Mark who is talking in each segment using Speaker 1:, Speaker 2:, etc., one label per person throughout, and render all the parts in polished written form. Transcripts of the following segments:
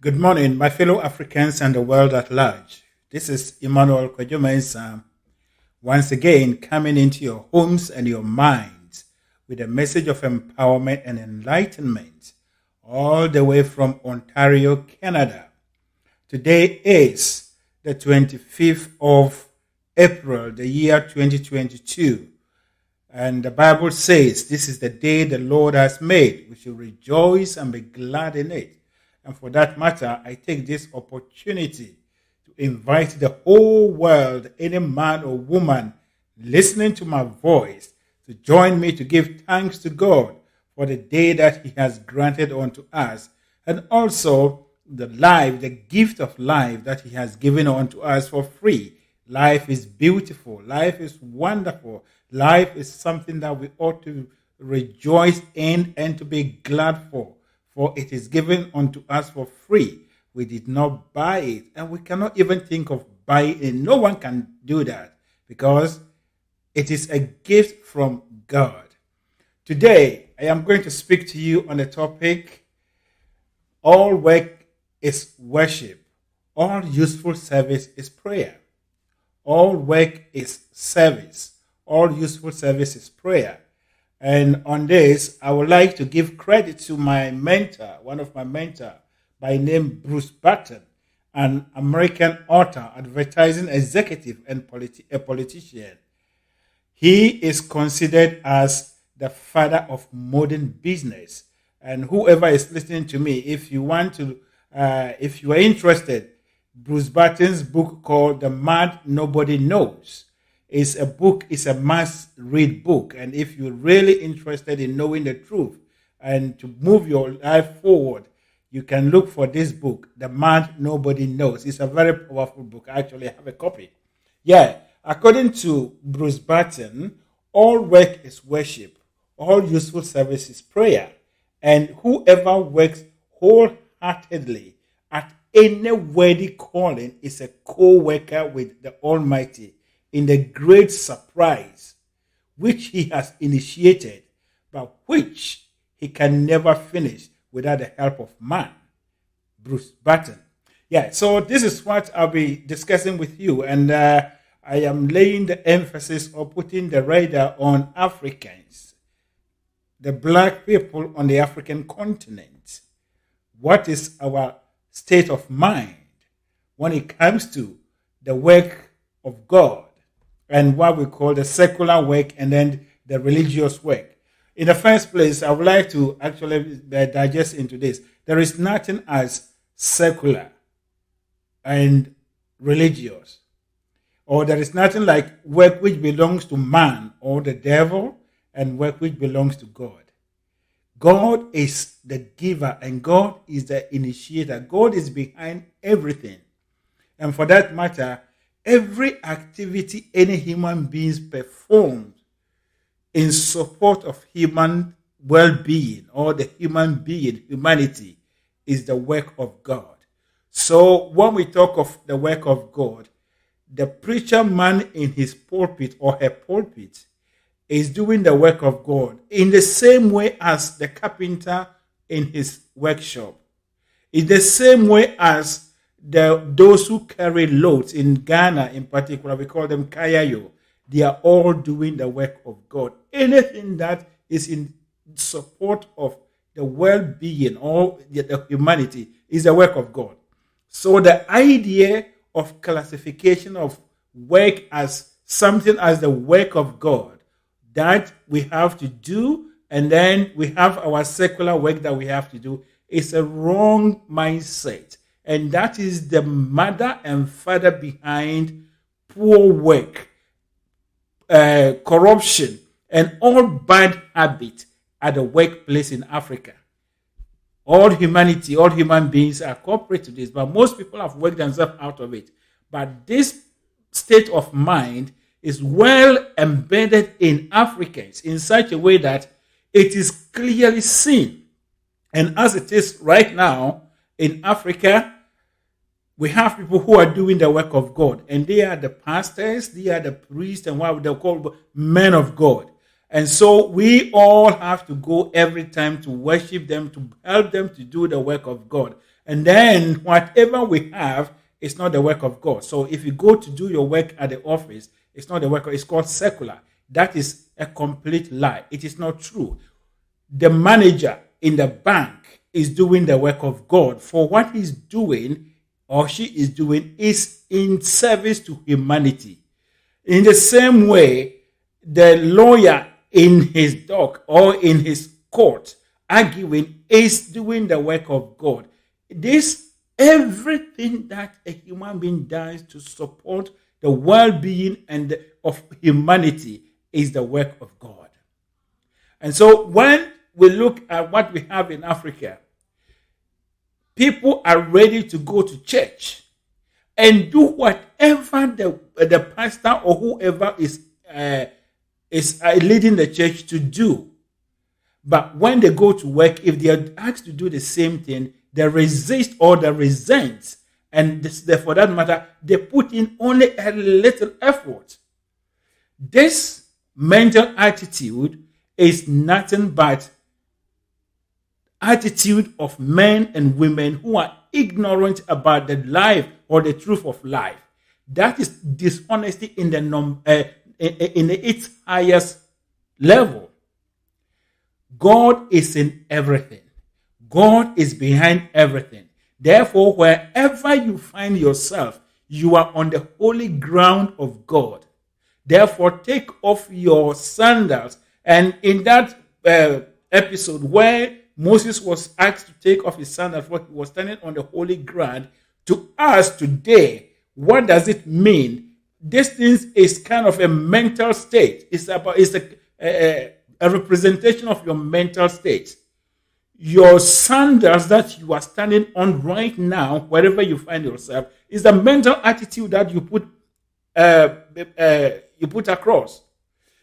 Speaker 1: Good morning, my fellow Africans and the world at large. This is Emmanuel once again coming into your homes and your minds with a message of empowerment and enlightenment, all the way from Ontario, Canada. Today is the 25th of April, the year 2022. And the Bible says, this is the day the Lord has made. We should rejoice and be glad in it. And for that matter, I take this opportunity to invite the whole world, any man or woman listening to my voice, to join me to give thanks to God for the day that He has granted unto us, and also the gift of life that He has given unto us for free. Life is beautiful. Life is wonderful. Life is something that we ought to rejoice in and to be glad for it is given unto us for free. We did not buy it, and we cannot even think of buying it. No one can do that because it is a gift from God. Today, I am going to speak to you on the topic, all work is worship. All useful service is prayer. All work is service. All useful service is prayer. And on this, I would like to give credit to my mentor, one of my mentors, by name Bruce Barton, an American author, advertising executive, and a politician. He is considered as the father of modern business. And whoever is listening to me, if you are interested, Bruce Barton's book called The Mad Nobody Knows is a book, it's a must-read book. And if you're really interested in knowing the truth and to move your life forward, you can look for this book, The Mad Nobody Knows. It's a very powerful book. I actually have a copy. Yeah, according to Bruce Barton, all work is worship. All useful service is prayer. And whoever works wholeheartedly at any worthy calling is a co-worker with the Almighty in the great surprise which He has initiated, but which He can never finish without the help of man. Bruce Barton. Yeah, so this is what I'll be discussing with you, and I am laying the emphasis or putting the radar on Africans, the black people on the African continent. What is our state of mind when it comes to the work of God and what we call the secular work and then the religious work? In the first place, I would like to actually digest into this. There is nothing as secular and religious, or there is nothing like work which belongs to man or the devil and work which belongs to God. God is the giver and God is the initiator. God is behind everything. And for that matter, every activity any human beings perform in support of human well-being or the humanity, is the work of God. So when we talk of the work of God, the preacher man in his pulpit or her pulpit is doing the work of God in the same way as the carpenter in his workshop, in the same way as those who carry loads in Ghana in particular, we call them kayayo. They are all doing the work of God. Anything that is in support of the well-being or the humanity is the work of God. So the idea of classification of work as something as the work of God that we have to do, and then we have our secular work that we have to do, is a wrong mindset. And that is the mother and father behind poor work, corruption, and all bad habits at the workplace in Africa. All humanity, all human beings are corporate to this, but most people have worked themselves out of it. But this state of mind is well embedded in Africans in such a way that it is clearly seen. And as it is right now in Africa, we have people who are doing the work of God, and they are the pastors, they are the priests, and what they call men of God. And so we all have to go every time to worship them, to help them to do the work of God. And then whatever we have is not the work of God. So if you go to do your work at the office, it's not the work, it's called secular. That is a complete lie. It is not true. The manager in the bank is doing the work of God, for what he's doing or she is doing is in service to humanity. In the same way, the lawyer in his dock or in his court arguing is doing the work of God. Everything that a human being does to support the well-being and of humanity is the work of God. And so when we look at what we have in Africa, people are ready to go to church and do whatever the pastor or whoever is leading the church to do. But when they go to work, if they are asked to do the same thing, they resist or they resent. And for that matter, they put in only a little effort. This mental attitude is nothing but attitude of men and women who are ignorant about the life or the truth of life. That is dishonesty in its highest level. God is in everything. God is behind everything. Therefore, wherever you find yourself, you are on the holy ground of God. Therefore, take off your sandals. And in that episode where Moses was asked to take off his sandals, for he was standing on the holy ground, to us today, what does it mean? This thing is kind of a mental state. It's a representation of your mental state. Your sandals that you are standing on right now, wherever you find yourself, is the mental attitude that you put across.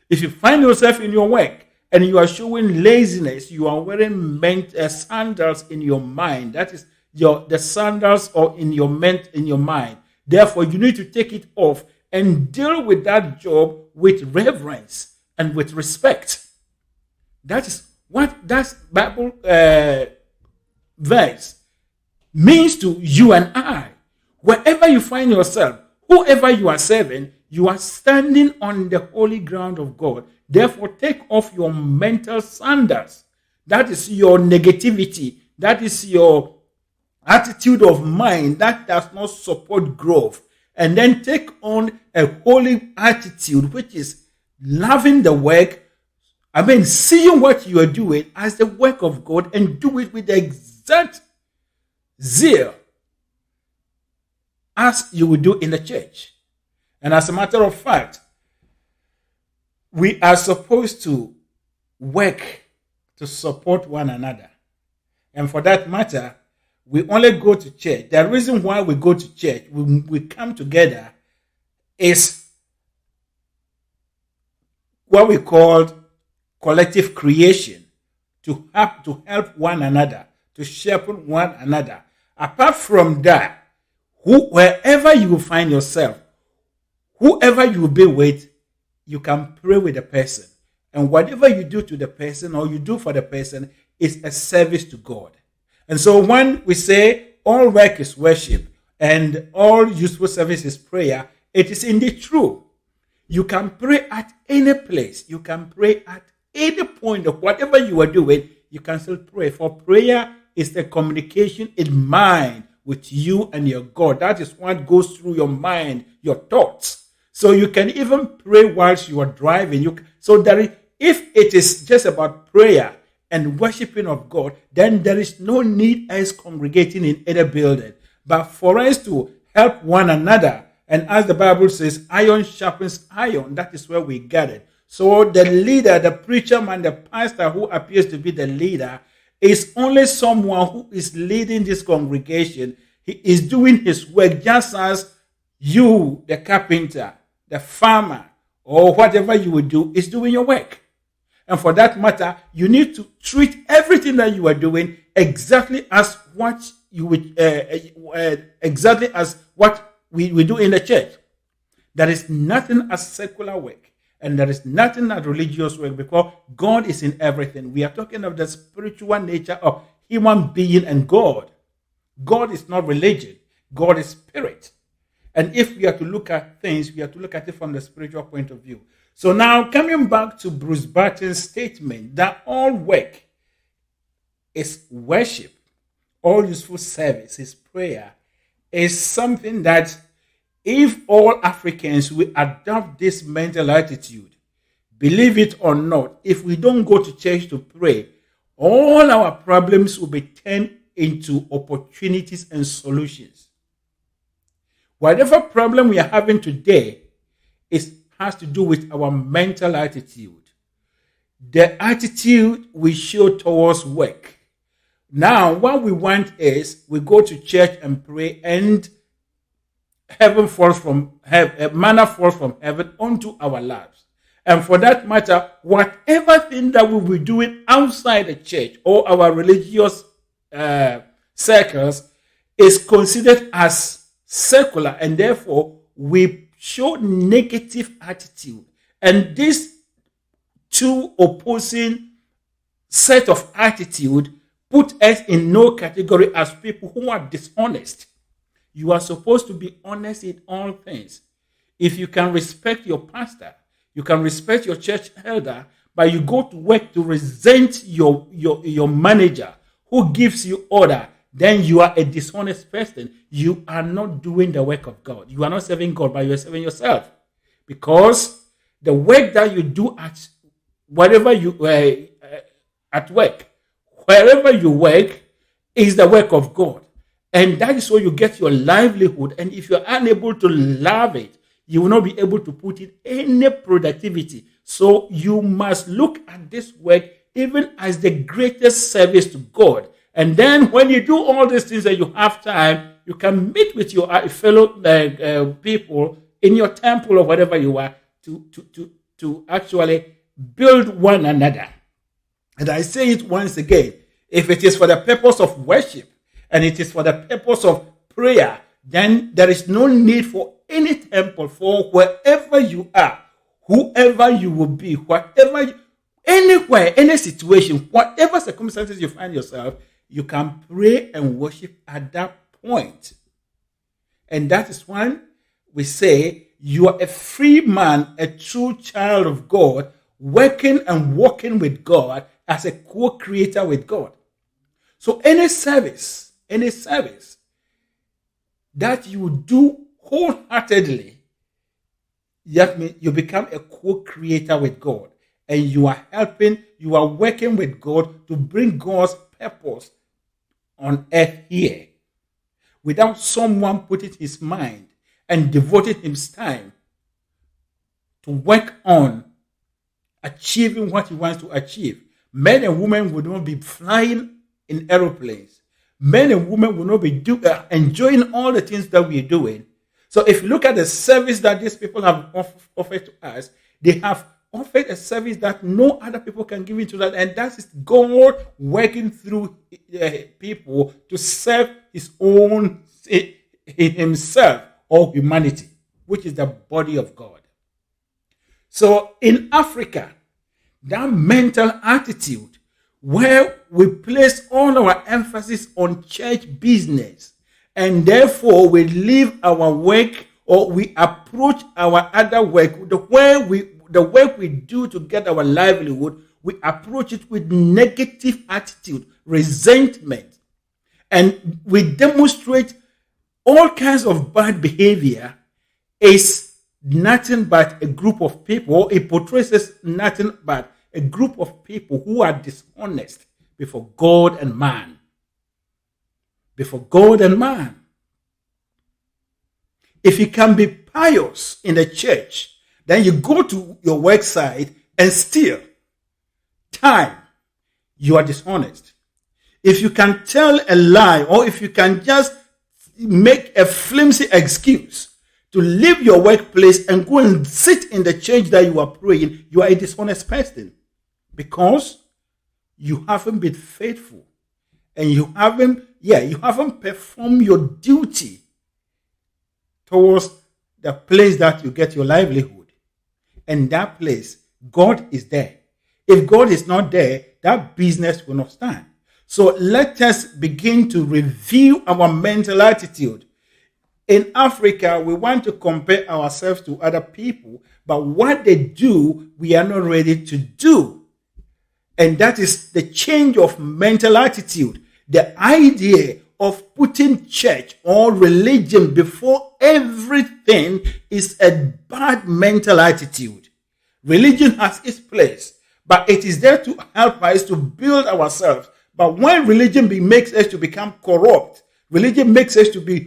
Speaker 1: If you find yourself in your work and you are showing laziness, you are wearing sandals in your mind. That is the sandals or in your mind. Therefore, you need to take it off and deal with that job with reverence and with respect. That is what that Bible verse means to you and I. Wherever you find yourself, whoever you are serving, you are standing on the holy ground of God. Therefore, take off your mental sandals. That is your negativity. That is your attitude of mind that does not support growth. And then take on a holy attitude, which is loving the work. Seeing what you are doing as the work of God and do it with the exact zeal as you would do in the church. And as a matter of fact, we are supposed to work to support one another. And for that matter, we only go to church. The reason why we go to church, we come together, is what we call collective creation, to help one another, to shepherd one another. Apart from that, wherever you find yourself, whoever you will be with, you can pray with the person. And whatever you do to the person or you do for the person is a service to God. And so when we say all work is worship and all useful service is prayer, it is indeed true. You can pray at any place. You can pray at any point of whatever you are doing, you can still pray. For prayer is the communication in mind with you and your God. That is what goes through your mind, your thoughts. So you can even pray whilst you are driving. If it is just about prayer and worshiping of God, then there is no need us congregating in any building. But for us to help one another, and as the Bible says, iron sharpens iron, that is where we gather. So the leader, the preacher man, the pastor who appears to be the leader is only someone who is leading this congregation. He is doing his work just as you, the carpenter, the farmer, or whatever you will do, is doing your work. And for that matter, you need to treat everything that you are doing exactly as what you would, exactly as what we do in the church. There is nothing as secular work. And there is nothing that religious work, because God is in everything. We are talking of the spiritual nature of human being and God. God is not religion. God is spirit. And if we are to look at things, we have to look at it from the spiritual point of view. So now, coming back to Bruce Barton's statement that all work is worship, all useful service is prayer, is something that if all Africans will adopt this mental attitude, believe it or not, if we don't go to church to pray, all our problems will be turned into opportunities and solutions. Whatever problem we are having today has to do with our mental attitude. The attitude we show towards work. Now, what we want is we go to church and pray, and heaven falls from heaven, manna falls from heaven onto our lives. And for that matter, whatever thing that we will be doing outside the church or our religious circles is considered as secular, and therefore we show negative attitude. And these two opposing set of attitude put us in no category as people who are dishonest. You are supposed to be honest in all things. If you can respect your pastor, you can respect your church elder, but you go to work to resent your manager who gives you order, then you are a dishonest person. You are not doing the work of God. You are not serving God, but you are serving yourself. Because the work that you do at whatever you at work, wherever you work, is the work of God. And that is where you get your livelihood. And if you're unable to love it, you will not be able to put in any productivity. So you must look at this work even as the greatest service to God. And then when you do all these things and you have time, you can meet with your fellow people in your temple or whatever you are to actually build one another. And I say it once again, if it is for the purpose of worship and it is for the purpose of prayer, then there is no need for any temple, for wherever you are, whoever you will be, anywhere, any situation, whatever circumstances you find yourself, you can pray and worship at that point. And that is when we say you are a free man, a true child of God, working and walking with God as a co-creator with God. So any service that you do wholeheartedly, you become a co-creator with God. And you are working with God to bring God's purpose on earth here, without someone putting his mind and devoting his time to work on achieving what he wants to achieve. Men and women would not be flying in aeroplanes. Men and women will not be enjoying all the things that we are doing. So if you look at the service that these people have offered to us, they have offered a service that no other people can give into that, and that is God working through people to serve himself or humanity, which is the body of God. So in Africa, that mental attitude where we place all our emphasis on church business, and therefore we leave our work, or we approach our other work, the work we do to get our livelihood, we approach it with negative attitude, resentment, and we demonstrate all kinds of bad behavior, is nothing but a group of people. It portrays as nothing but a group of people who are dishonest before God and man. Before God and man. If you can be pious in the church, then you go to your work site and steal time, you are dishonest. If you can tell a lie, or if you can just make a flimsy excuse to leave your workplace and go and sit in the church that you are praying, you are a dishonest person, because you haven't been faithful and you haven't performed your duty towards the place that you get your livelihood. And that place, God is there. If God is not there, that business will not stand. So let us begin to review our mental attitude. In Africa, we want to compare ourselves to other people, but what they do, we are not ready to do. And that is the change of mental attitude. The idea of putting church or religion before everything is a bad mental attitude. Religion has its place, but it is there to help us to build ourselves. But when religion makes us to become corrupt, religion makes us to be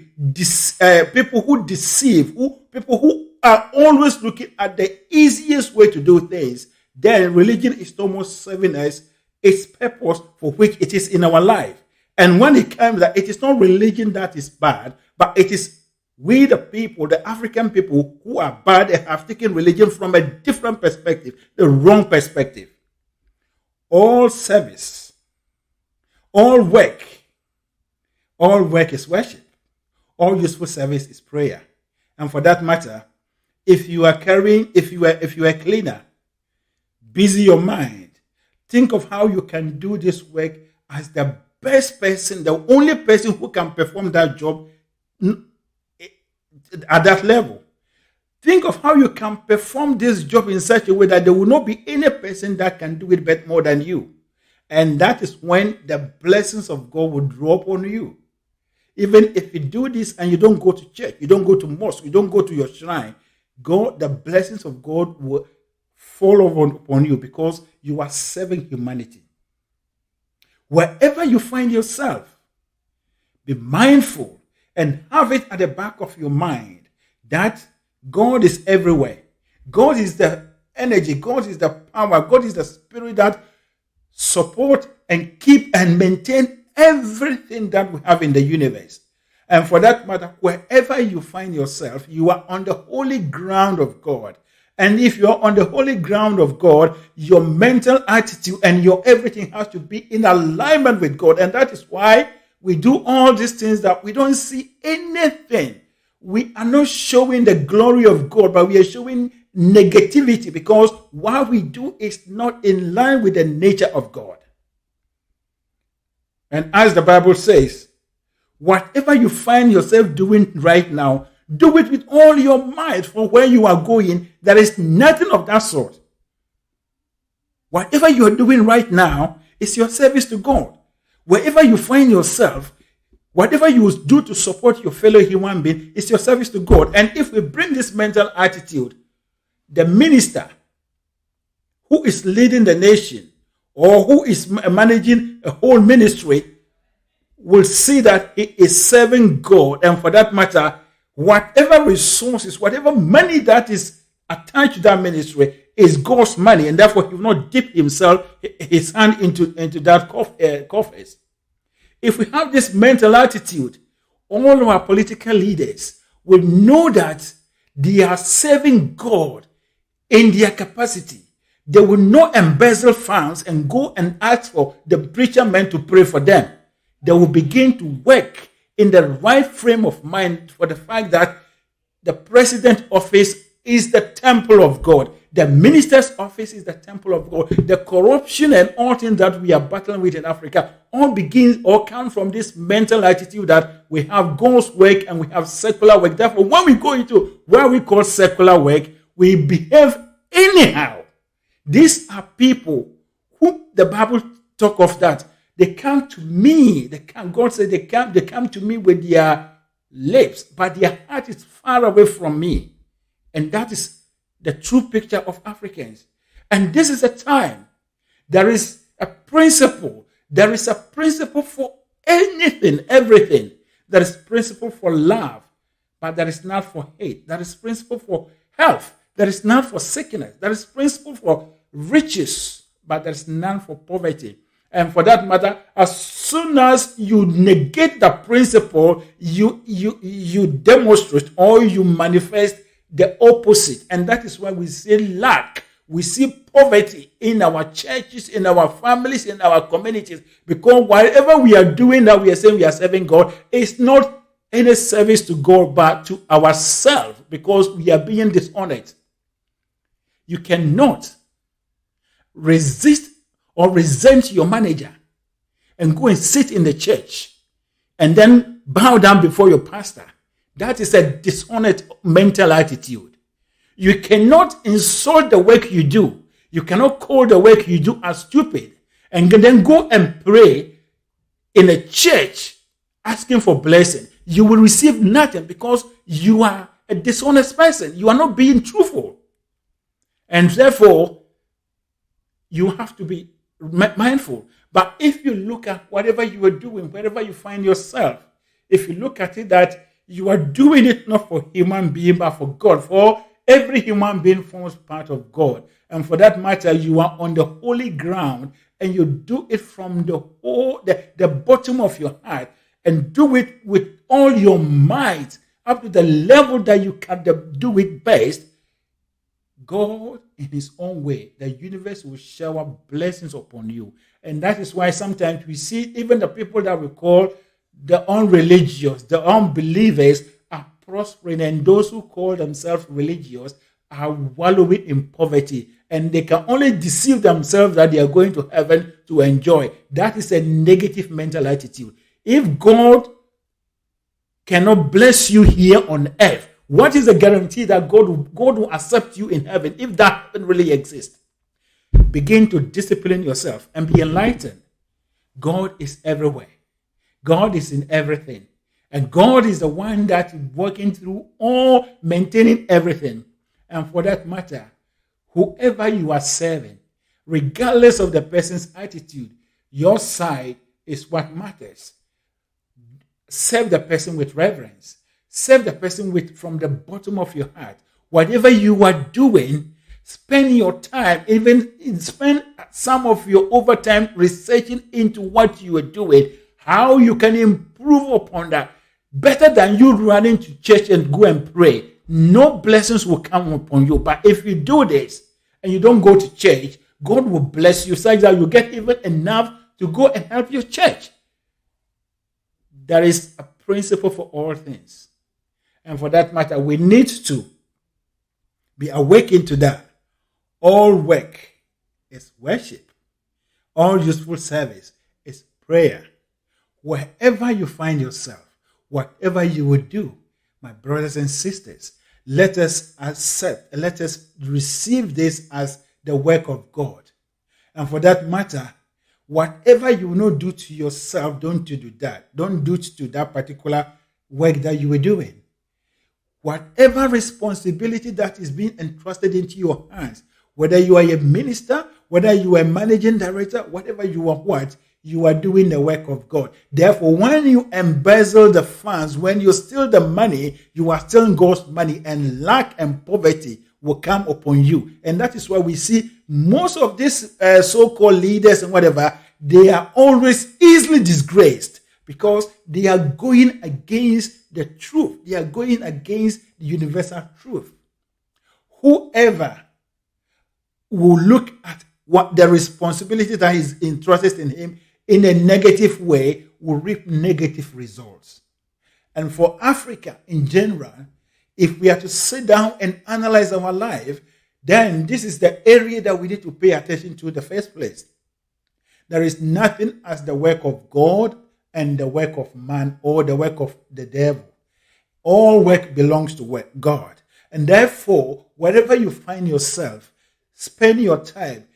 Speaker 1: people who deceive, people who are always looking at the easiest way to do things, then religion is almost serving us its purpose for which it is in our life. And when it comes that it is not religion that is bad, but it is we the people, the African people who are bad and have taken religion from a different perspective, the wrong perspective. All service, all work is worship. All useful service is prayer. And for that matter, if you are a cleaner, busy your mind, think of how you can do this work as the best person, the only person who can perform that job at that level. Think of how you can perform this job in such a way that there will not be any person that can do it better more than you. And that is when the blessings of God will drop on you. Even if you do this and you don't go to church, you don't go to mosque, you don't go to your shrine, the blessings of God will fall upon you because you are serving humanity. Wherever you find yourself, be mindful and have it at the back of your mind that God is everywhere. God is the energy. God is the power. God is the spirit that support and keep and maintain everything that we have in the universe. And for that matter, wherever you find yourself, you are on the holy ground of God. And if you are on the holy ground of God, your mental attitude and your everything has to be in alignment with God. And that is why we do all these things that we don't see anything. We are not showing the glory of God, but we are showing negativity because what we do is not in line with the nature of God. And as the Bible says, whatever you find yourself doing right now, do it with all your might. For where you are going, there is nothing of that sort. Whatever you are doing right now is your service to God. Wherever you find yourself, whatever you do to support your fellow human being is your service to God. And if we bring this mental attitude, the minister who is leading the nation or who is managing a whole ministry will see that he is serving God. And for that matter, whatever resources, whatever money that is attached to that ministry is God's money, and therefore he will not dip his hand into that coffers. If we have this mental attitude, all our political leaders will know that they are serving God in their capacity. They will not embezzle funds and go and ask for the preacher man to pray for them. They will begin to work in the right frame of mind for the fact that the president's office is the temple of God. The minister's office is the temple of God. The corruption and all things that we are battling with in Africa all begins or come from this mental attitude that we have God's work and we have secular work. Therefore, when we go into what we call secular work, we behave anyhow. These are people who the Bible talk of that. They come to me. God said they come to me with their lips, but their heart is far away from me. And that is the true picture of Africans. And this is a time. There is a principle. There is a principle for anything, everything. There is principle for love, but there is not for hate. There is principle for health. There is none for sickness. There is principle for riches, but there is none for poverty. And for that matter, as soon as you negate the principle, you demonstrate or you manifest the opposite. And that is why we see lack. We see poverty in our churches, in our families, in our communities. Because whatever we are doing that we are saying we are serving God, it's not any service to God, but to ourselves, because we are being dishonored. You cannot resist or resent your manager, and go and sit in the church and then bow down before your pastor. That is a dishonest mental attitude. You cannot insult the work you do. You cannot call the work you do as stupid and then go and pray in a church asking for blessing. You will receive nothing because you are a dishonest person. You are not being truthful. And therefore, you have to be mindful. But if you look at whatever you are doing, wherever you find yourself, if you look at it that you are doing it not for human being, but for God, for every human being forms part of God. And for that matter, you are on the holy ground and you do it from the bottom of your heart and do it with all your might up to the level that you can do it best. God, in his own way, the universe will shower blessings upon you. And that is why sometimes we see even the people that we call the unreligious, the unbelievers are prospering, and those who call themselves religious are wallowing in poverty, and they can only deceive themselves that they are going to heaven to enjoy. That is a negative mental attitude. If God cannot bless you here on earth, what is the guarantee that God will accept you in heaven if that doesn't really exist? Begin to discipline yourself and be enlightened. God is everywhere. God is in everything. And God is the one that is working through all, maintaining everything. And for that matter, whoever you are serving, regardless of the person's attitude, your side is what matters. Serve the person with reverence. Serve the person from the bottom of your heart. Whatever you are doing, spend your time, even spend some of your overtime researching into what you are doing, how you can improve upon that. Better than you running to church and go and pray. No blessings will come upon you. But if you do this and you don't go to church, God will bless you such that you get even enough to go and help your church. There is a principle for all things. And for that matter, we need to be awakened to that. All work is worship. All useful service is prayer. Wherever you find yourself, whatever you would do, my brothers and sisters, let us accept, let us receive this as the work of God. And for that matter, whatever you will not do to yourself, don't do that. Don't do to that particular work that you were doing. Whatever responsibility that is being entrusted into your hands, whether you are a minister, whether you are a managing director, whatever you are what, you are doing the work of God. Therefore, when you embezzle the funds, when you steal the money, you are stealing God's money, and lack and poverty will come upon you. And that is why we see most of these so-called leaders and whatever, they are always easily disgraced because they are going against the truth. They are going against the universal truth. Whoever will look at what the responsibility that is entrusted in him in a negative way will reap negative results. And for Africa in general, if we are to sit down and analyze our life, then this is the area that we need to pay attention to in the first place. There is nothing as the work of God and the work of man or the work of the devil. All work belongs to God. And therefore, wherever you find yourself, spend your time.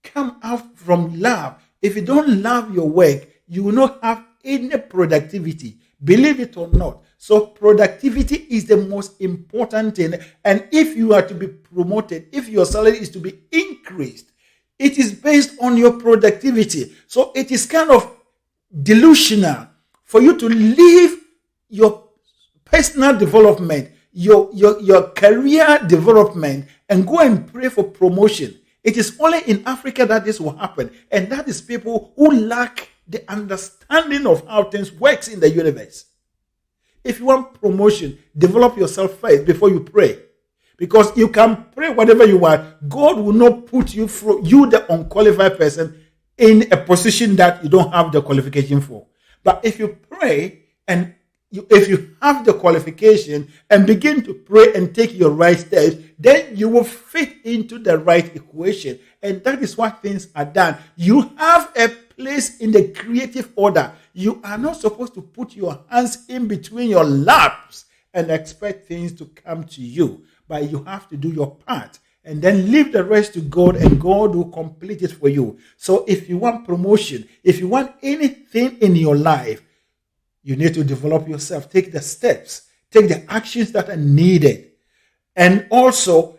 Speaker 1: Come out from love. If you don't love your work, you will not have any productivity. Believe it or not. So productivity is the most important thing. And if you are to be promoted, if your salary is to be increased, it is based on your productivity. So it is kind of delusional for you to leave your personal development, your career development, and go and pray for promotion. It is only in Africa that this will happen. And that is people who lack the understanding of how things works in the universe. If you want promotion, develop yourself first before you pray. Because you can pray whatever you want. God will not put you through, you the unqualified person, in a position that you don't have the qualification for. But if you pray and if you have the qualification and begin to pray and take your right steps, then you will fit into the right equation. And that is what things are done. You have a placed in the creative order. You are not supposed to put your hands in between your laps and expect things to come to you. But you have to do your part and then leave the rest to God, and God will complete it for you. So if you want promotion, if you want anything in your life, you need to develop yourself. Take the steps, take the actions that are needed. And also,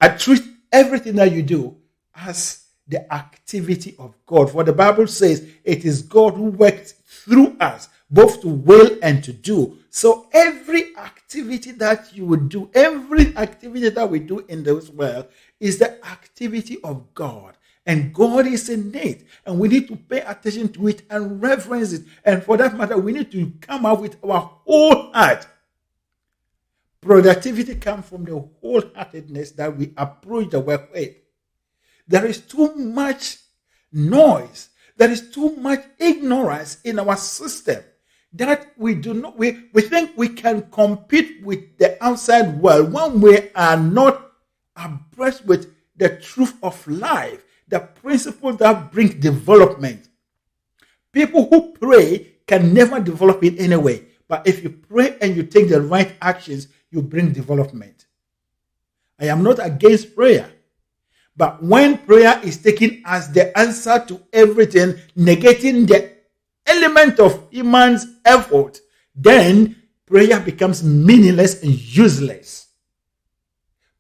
Speaker 1: I treat everything that you do as the activity of God. For the Bible says it is God who works through us, both to will and to do. So every activity that you would do, every activity that we do in this world is the activity of God. And God is in it. And we need to pay attention to it and reverence it. And for that matter, we need to come out with our whole heart. Productivity comes from the wholeheartedness that we approach the work with. There is too much noise. There is too much ignorance in our system that we think we can compete with the outside world when we are not abreast with the truth of life, the principles that bring development. People who pray can never develop in any way. But if you pray and you take the right actions, you bring development. I am not against prayer. But when prayer is taken as the answer to everything, negating the element of human's effort, then prayer becomes meaningless and useless.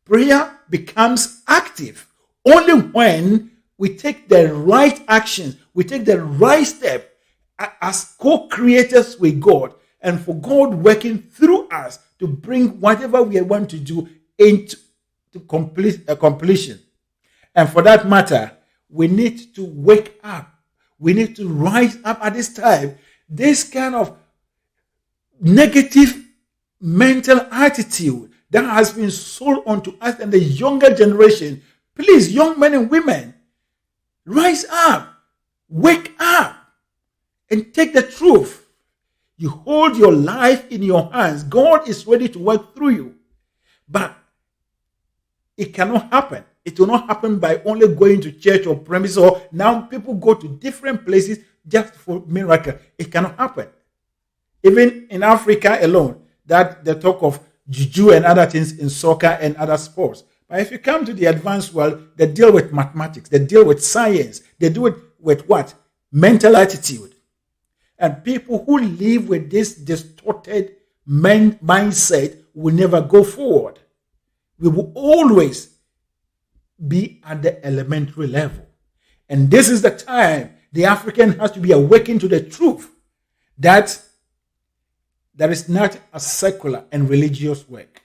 Speaker 1: Prayer becomes active only when we take the right actions, we take the right step as co-creators with God, and for God working through us to bring whatever we want to do into completion. And for that matter, we need to wake up. We need to rise up at this time. This kind of negative mental attitude that has been sold onto us and the younger generation. Please, young men and women, rise up, wake up, and take the truth. You hold your life in your hands. God is ready to work through you. But it cannot happen. It will not happen by only going to church or premises, or now people go to different places just for miracle. It cannot happen. Even in Africa alone, that they talk of juju and other things in soccer and other sports. But if you come to the advanced world, they deal with mathematics, they deal with science, they do it with what? Mental attitude. And people who live with this distorted mindset will never go forward. We will always be at the elementary level. And this is the time the African has to be awakened to the truth that there is not a secular and religious work.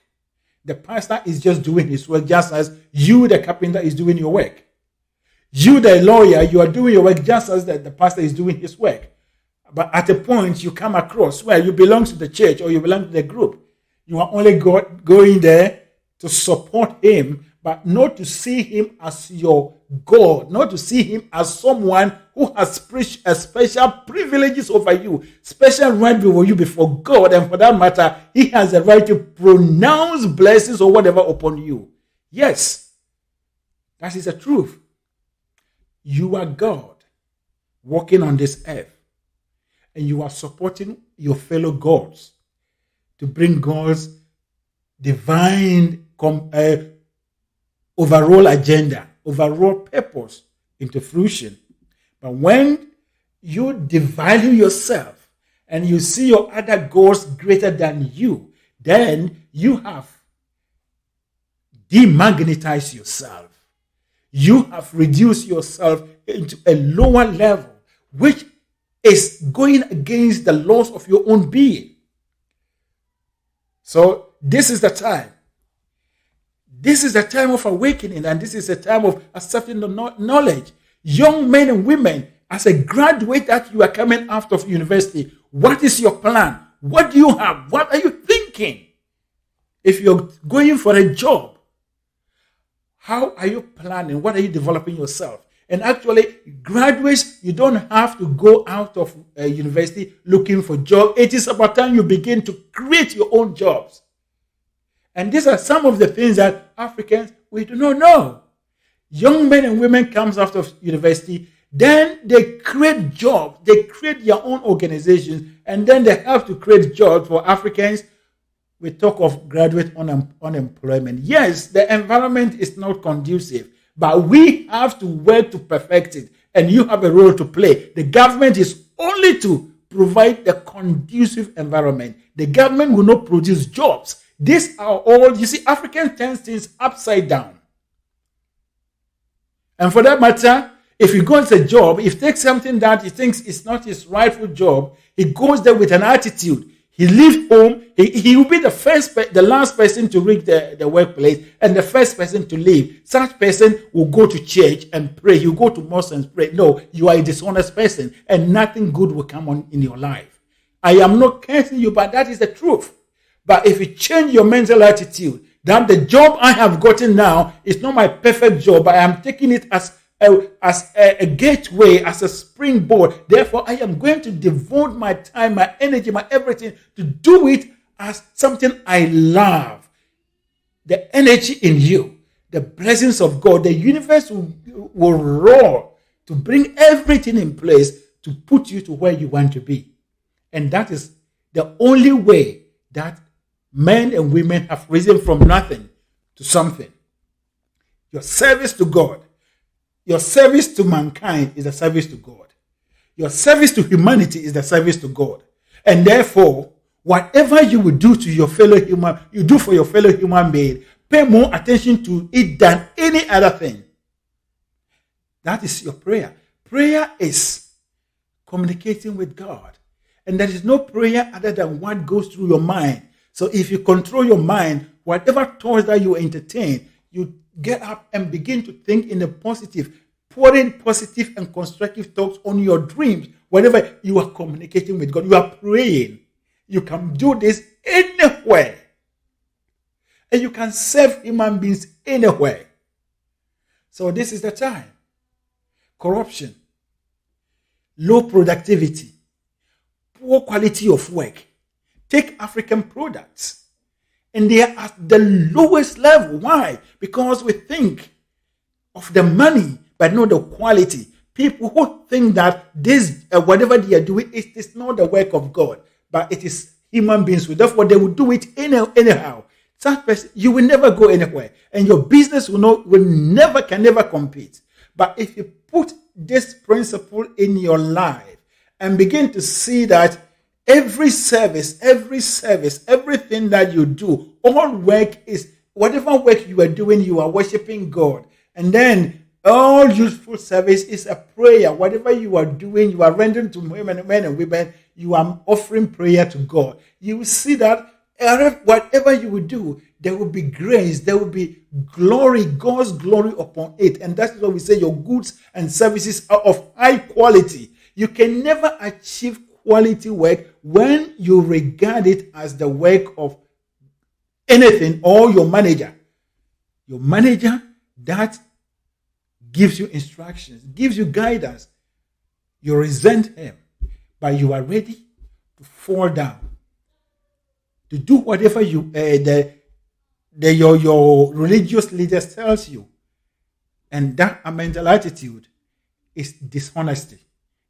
Speaker 1: The pastor is just doing his work just as you, the carpenter, is doing your work. You, the lawyer, you are doing your work just as the pastor is doing his work. But at a point you come across where you belong to the church or you belong to the group, you are only going there to support him, but not to see him as your God, not to see him as someone who has special privileges over you, special right over you before God, and for that matter, he has the right to pronounce blessings or whatever upon you. Yes, that is the truth. You are God walking on this earth, and you are supporting your fellow gods to bring God's divine overall agenda, overall purpose into fruition. But when you devalue yourself and you see your other goals greater than you, then you have demagnetized yourself. You have reduced yourself into a lower level, which is going against the laws of your own being. So this is the time. This is the time of awakening, and this is the time of accepting the knowledge. Young men and women, as a graduate that you are coming out of university, what is your plan? What do you have? What are you thinking? If you're going for a job, how are you planning? What are you developing yourself? And actually, graduates, you don't have to go out of university looking for jobs. It is about time you begin to create your own jobs. And these are some of the things that Africans, we do not know. Young men and women comes out of university, Then they create jobs. They create their own organizations, and then they have to create jobs for Africans. We talk of graduate unemployment. Yes, the environment is not conducive, but we have to work to perfect it, and you have a role to play. The government is only to provide the conducive environment. The government will not produce jobs. These are all, you see, African turns things upside down. And for that matter, if he goes a job, if he takes something that he thinks is not his rightful job, he goes there with an attitude. He leaves home. He will be the last person to reach the workplace and the first person to leave. Such person will go to church and pray. You go to mosque and pray. No, you are a dishonest person, and nothing good will come on in your life. I am not cursing you, but that is the truth. But if you change your mental attitude, that the job I have gotten now is not my perfect job, but I am taking it as a gateway, as a springboard. Therefore, I am going to devote my time, my energy, my everything to do it as something I love. The energy in you, the blessings of God, the universe will roar to bring everything in place to put you to where you want to be. And that is the only way that men and women have risen from nothing to something. Your service to God, your service to mankind is a service to God. Your service to humanity is the service to God. And therefore, whatever you will do to your fellow human, you do for your fellow human being, pay more attention to it than any other thing. That is your prayer. Prayer is communicating with God. And there is no prayer other than what goes through your mind. So if you control your mind, whatever thoughts that you entertain, you get up and begin to think in the positive, pouring positive and constructive thoughts on your dreams. Whenever you are communicating with God, you are praying. You can do this anywhere. And you can serve human beings anywhere. So this is the time. Corruption, low productivity, poor quality of work. Take African products, and they are at the lowest level. Why? Because we think of the money, but not the quality. People who think that this, whatever they are doing, it is not the work of God, but it is human beings. Therefore, they will do it anyhow. Such person, you will never go anywhere, and your business can never compete. But if you put this principle in your life and begin to see that every service, everything that you do, all work is, whatever work you are doing, you are worshiping God. And then all useful service is a prayer. Whatever you are doing, you are rendering to men and women, you are offering prayer to God. You will see that whatever you will do, there will be grace, there will be glory, God's glory upon it. And that's why we say your goods and services are of high quality. You can never achieve quality work when you regard it as the work of anything or your manager. Your manager that gives you instructions, gives you guidance. You resent him, but you are ready to fall down, to do whatever your religious leader tells you. And that mental attitude is dishonesty.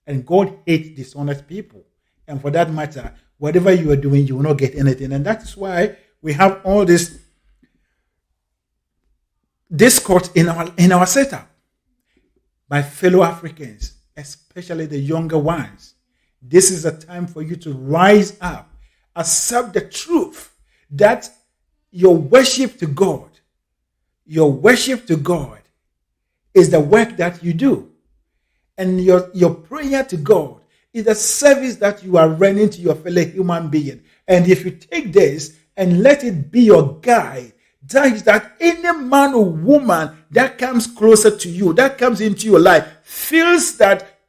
Speaker 1: And God hates dishonest people. And for that matter, whatever you are doing, you will not get anything. And that is why we have all this discord in our setup. My fellow Africans, especially the younger ones, this is a time for you to rise up, accept the truth that your worship to God is the work that you do. And your prayer to God is a service that you are rendering to your fellow human being. And if you take this and let it be your guide, that is that any man or woman that comes closer to you, that comes into your life, feels that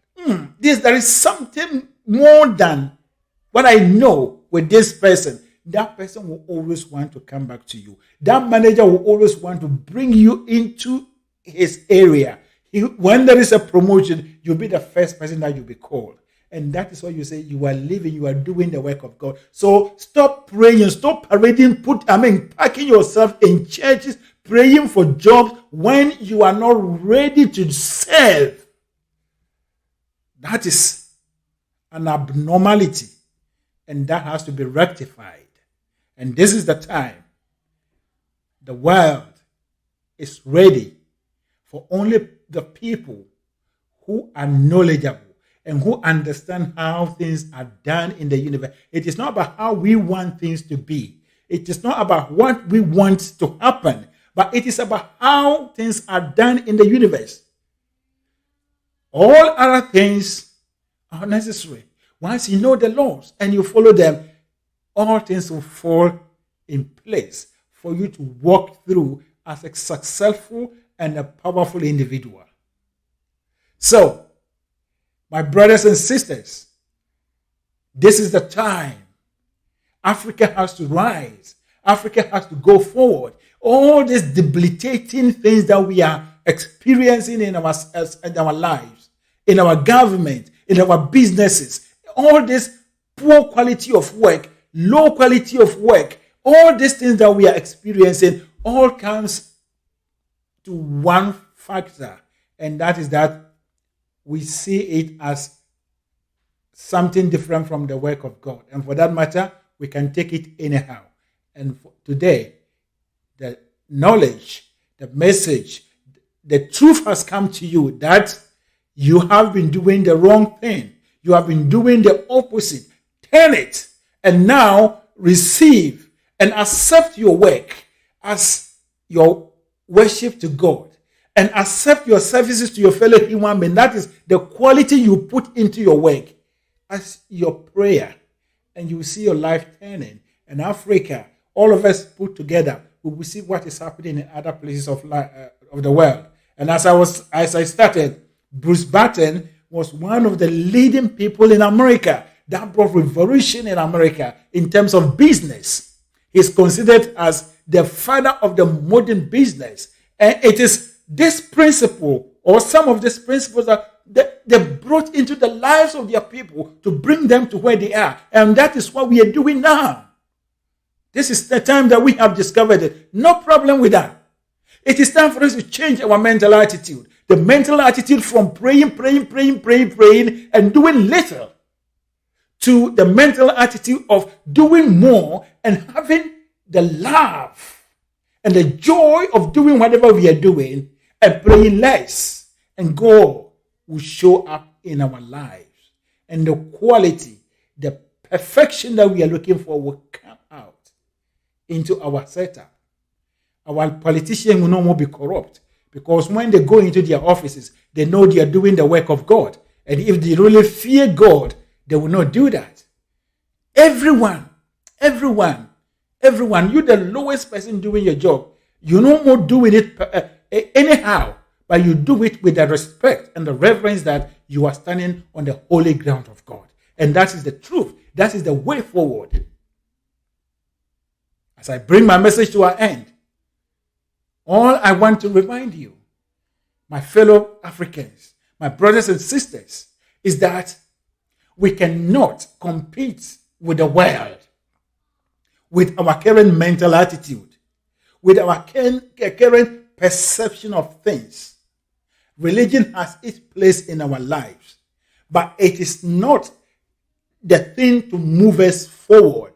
Speaker 1: there is something more than what I know with this person. That person will always want to come back to you. That manager will always want to bring you into his area. When there is a promotion, you'll be the first person that you'll be called. And that is why you say you are living, you are doing the work of God. So stop praying, stop parading, packing yourself in churches, praying for jobs when you are not ready to serve. That is an abnormality, and that has to be rectified. And this is the time the world is ready for only the people who are knowledgeable and who understand how things are done in the universe. It is not about how we want things to be. It is not about what we want to happen, but it is about how things are done in the universe. All other things are necessary. Once you know the laws and you follow them, all things will fall in place for you to walk through as a successful and a powerful individual. So, my brothers and sisters, this is the time. Africa has to rise. Africa has to go forward. All these debilitating things that we are experiencing in our lives, in our government, in our businesses, all this poor quality of work, low quality of work, all these things that we are experiencing all comes to one factor, and that is that we see it as something different from the work of God. And for that matter, we can take it anyhow. And today, the knowledge, the message, the truth has come to you that you have been doing the wrong thing. You have been doing the opposite. Turn it and now receive and accept your work as your worship to God, and accept your services to your fellow human being. That is the quality you put into your work as your prayer, and you will see your life turning. And Africa, all of us put together, we will see what is happening in other places of the world. And as I started, Bruce Barton was one of the leading people in America that brought revolution in America in terms of business. He's considered as the father of the modern business. And it is this principle, or some of these principles, that they brought into the lives of their people to bring them to where they are. And that is what we are doing now. This is the time that we have discovered it. No problem with that. It is time for us to change our mental attitude. The mental attitude from praying, and doing little, to the mental attitude of doing more and having the love and the joy of doing whatever we are doing and praying less. And God will show up in our lives. And the quality, the perfection that we are looking for will come out into our setup. Our politicians will no more be corrupt, because when they go into their offices, they know they are doing the work of God. And if they really fear God, they will not do that. Everyone, you the lowest person doing your job, you're no more doing it anyhow, but you do it with the respect and the reverence that you are standing on the holy ground of God. And that is the truth. That is the way forward. As I bring my message to an end, all I want to remind you, my fellow Africans, my brothers and sisters, is that we cannot compete with the world with our current mental attitude, with our current perception of things. Religion has its place in our lives, but it is not the thing to move us forward.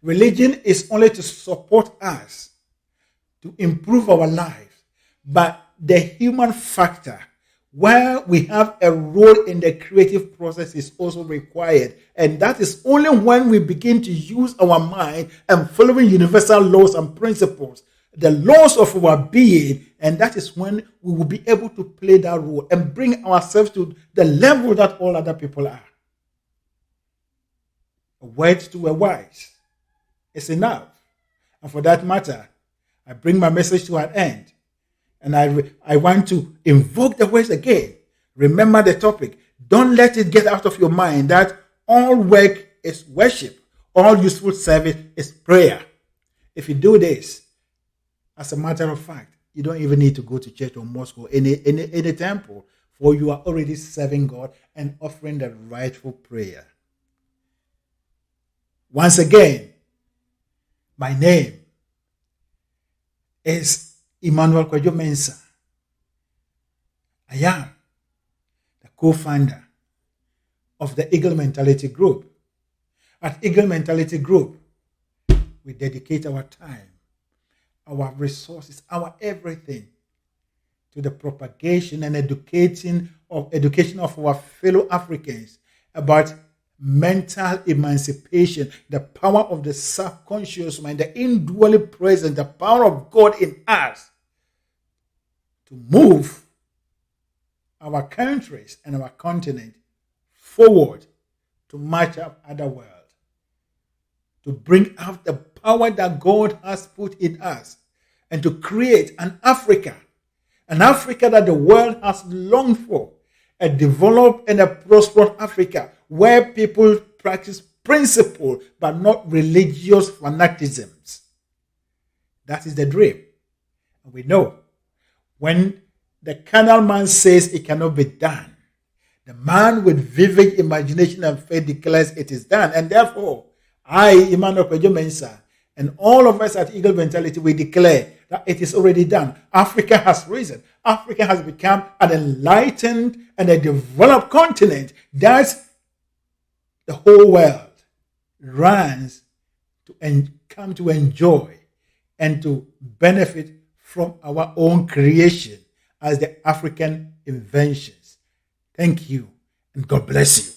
Speaker 1: Religion is only to support us, to improve our lives, but the human factor, where we have a role in the creative process, is also required. And that is only when we begin to use our mind and following universal laws and principles, the laws of our being, and that is when we will be able to play that role and bring ourselves to the level that all other people are. A word to a wise is enough. And for that matter, I bring my message to an end. And I want to invoke the words again. Remember the topic. Don't let it get out of your mind that all work is worship. All useful service is prayer. If you do this, as a matter of fact, you don't even need to go to church or mosque or any temple, for you are already serving God and offering the rightful prayer. Once again, my name is Emmanuel. I am the co-founder of the Eagle Mentality Group. At Eagle Mentality Group, we dedicate our time, our resources, our everything to the propagation and education of our fellow Africans about mental emancipation, the power of the subconscious mind, the indwelling presence, the power of God in us to move our countries and our continent forward to match up other world, to bring out the power that God has put in us, and to create an Africa that the world has longed for, a developed and a prosperous Africa where people practice principle but not religious fanaticisms. That is the dream. And we know when the carnal man says it cannot be done, the man with vivid imagination and faith declares it is done. And therefore, I, Emmanuel, and all of us at Eagle Mentality, we declare that it is already done. Africa has risen. Africa has become an enlightened and a developed continent that the whole world runs to and come to enjoy and to benefit from our own creation as the African inventions. Thank you, and God bless you.